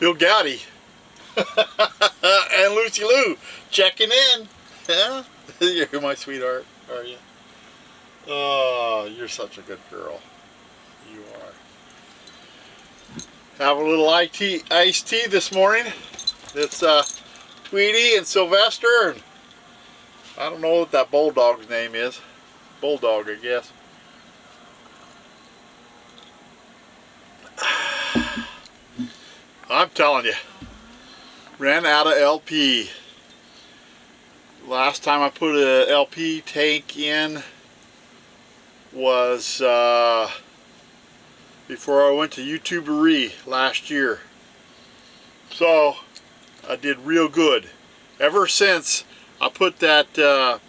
Bill Goudy and Lucy Lou checking in. Yeah, you're my sweetheart, are you? Oh, you're such a good girl. You are. Have a little iced tea this morning. It's Tweety and Sylvester, and I don't know what that bulldog's name is. Bulldog, I guess. I'm telling you, ran out of LP. Last time I put a LP tank in was before I went to YouTubery last year. So I did real good. Ever since I put that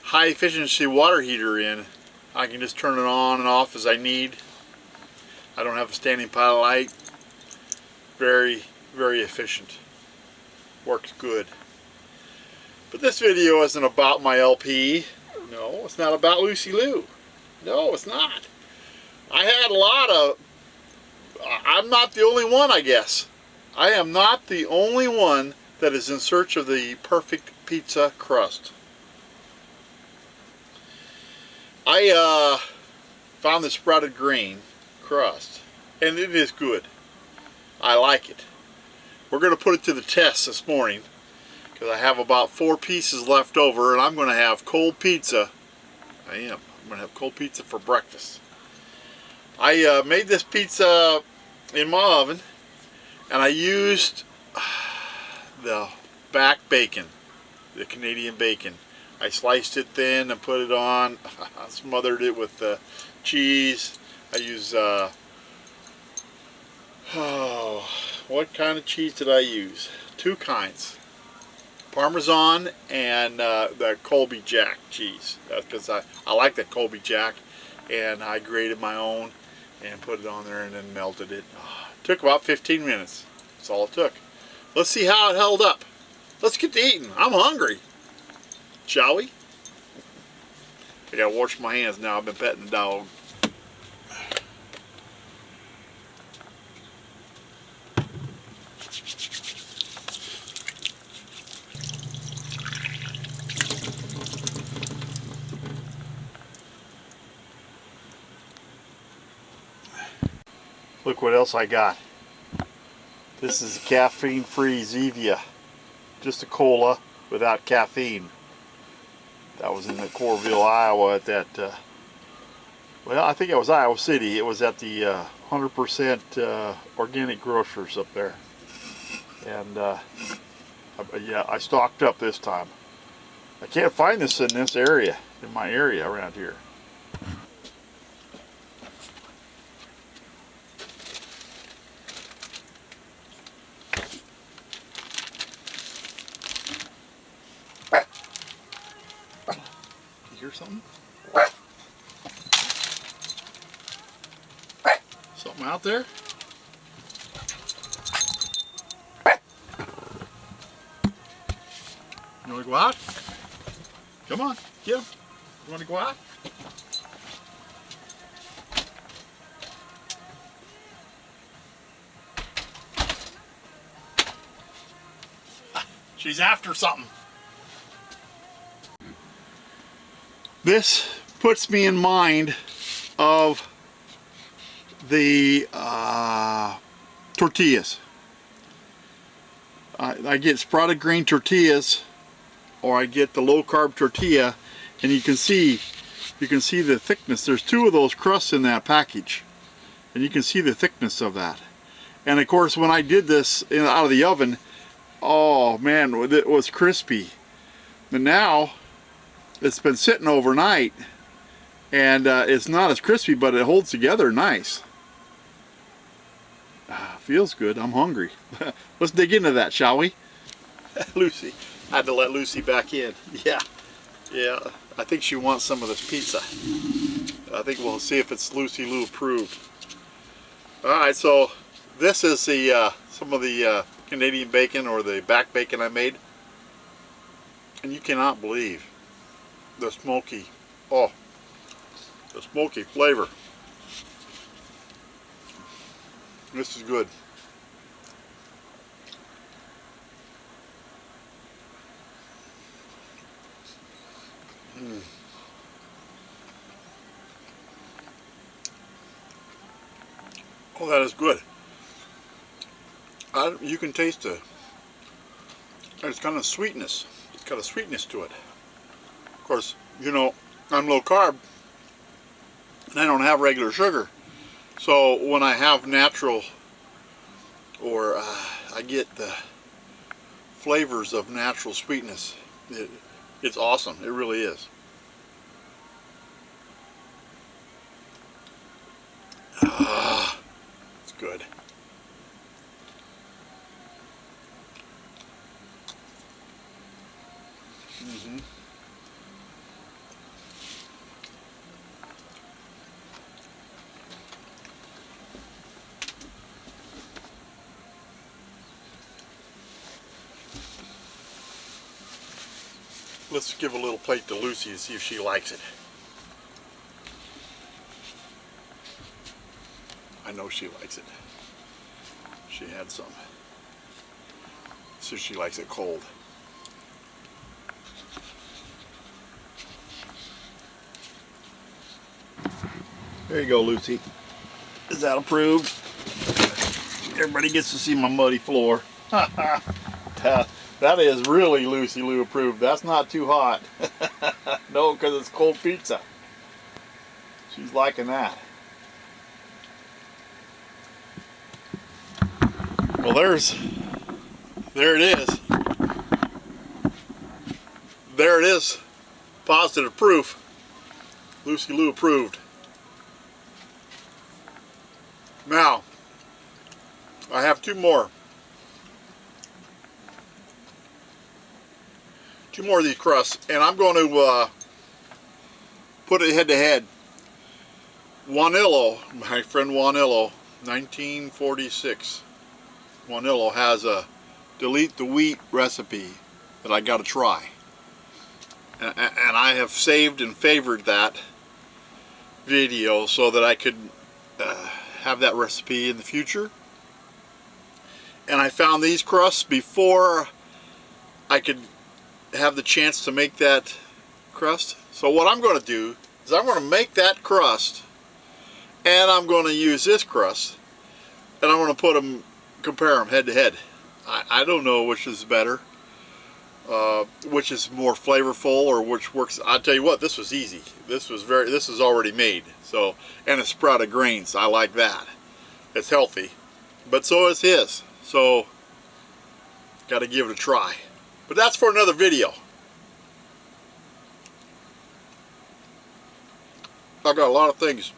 high efficiency water heater in, I can just turn it on and off as I need. I don't have a standing pilot light. Very, very efficient. Works good. But this video isn't about my LP. No, it's not about Lucy Lou. No, it's not. I had a lot of... I'm not the only one, I guess. I am not the only one that is in search of the perfect pizza crust. I found the sprouted grain crust, and it is good. I like it. We're going to put it to the test this morning because I have about 4 pieces left over, and I'm going to have cold pizza. I am. I'm going to have cold pizza for breakfast. I made this pizza in my oven, and I used the back bacon, the Canadian bacon. I sliced it thin and put it on. I smothered it with cheese. I used what kind of cheese did I use? 2 kinds. Parmesan and the Colby Jack cheese. That's because I like that Colby Jack, and I grated my own and put it on there and then melted it. Took about 15 minutes. That's all it took. Let's see how it held up. Let's get to eating. I'm hungry. Shall we? I gotta wash my hands now. I've been petting the dog. Look what else I got. This is caffeine-free Zevia. Just a cola without caffeine. That was in the Coralville, Iowa at that, well, I think it was Iowa City. It was at the 100% organic grocers up there. And yeah, I stocked up this time. I can't find this in this area, in my area around here. Hear something? Something out there? You want to go out? Come on, get him. You want to go out? She's after something. This puts me in mind of the tortillas. I get sprouted grain tortillas, or I get the low carb tortilla, and you can see the thickness. There's 2 of those crusts in that package, and you can see the thickness of that. And of course, when I did this out of the oven, oh man, it was crispy. But now it's been sitting overnight, and it's not as crispy, but it holds together nice. Feels good. I'm hungry. Let's dig into that, shall we? Lucy. I had to let Lucy back in. Yeah. I think she wants some of this pizza. I think we'll see if it's Lucy Lou approved. Alright, so this is the some of the Canadian bacon, or the back bacon I made. And you cannot believe the smoky, the smoky flavor. This is good. Oh, that is good. You can taste there's kind of sweetness. It's got a sweetness to it. Of course, you know, I'm low carb and I don't have regular sugar. So when I have natural, or I get the flavors of natural sweetness, it's awesome. It really is. It's good. Let's give a little plate to Lucy and see if she likes it. I know she likes it. She had some. So she likes it cold. There you go, Lucy. Is that approved? Everybody gets to see my muddy floor. That is really Lucy Lou approved. That's not too hot. No, because it's cold pizza. She's liking that. Well, there it is. There it is. Positive proof. Lucy Lou approved. Now, I have two more. Two more of these crusts, and I'm going to put it head to head. Juanillo, my friend Juanillo, 1946. Juanillo has a delete the wheat recipe that I got to try. And I have saved and favored that video so that I could have that recipe in the future. And I found these crusts before I could have the chance to make that crust. So what I'm going to do is I'm going to make that crust, and I'm going to use this crust, and I'm going to compare them head to head. I don't know which is better, which is more flavorful, or which works. I'll tell you what, this was easy. This is already made. So, and it's sprouted grains. I like that. It's healthy, but so is his. So, got to give it a try. But that's for another video. I've got a lot of things.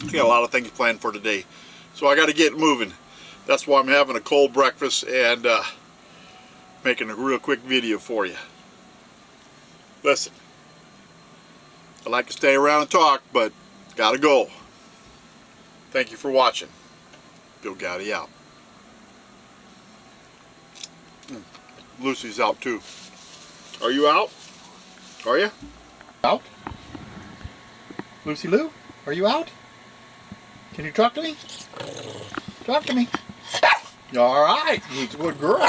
I got a lot of things planned for today. So I got to get moving. That's why I'm having a cold breakfast and making a real quick video for you. Listen, I like to stay around and talk, but gotta go. Thank you for watching. Bill Goudy out. Lucy's out too. Are you out? Are you? Out? Lucy Lou, are you out? Can you talk to me? Talk to me. All right, he's a good girl.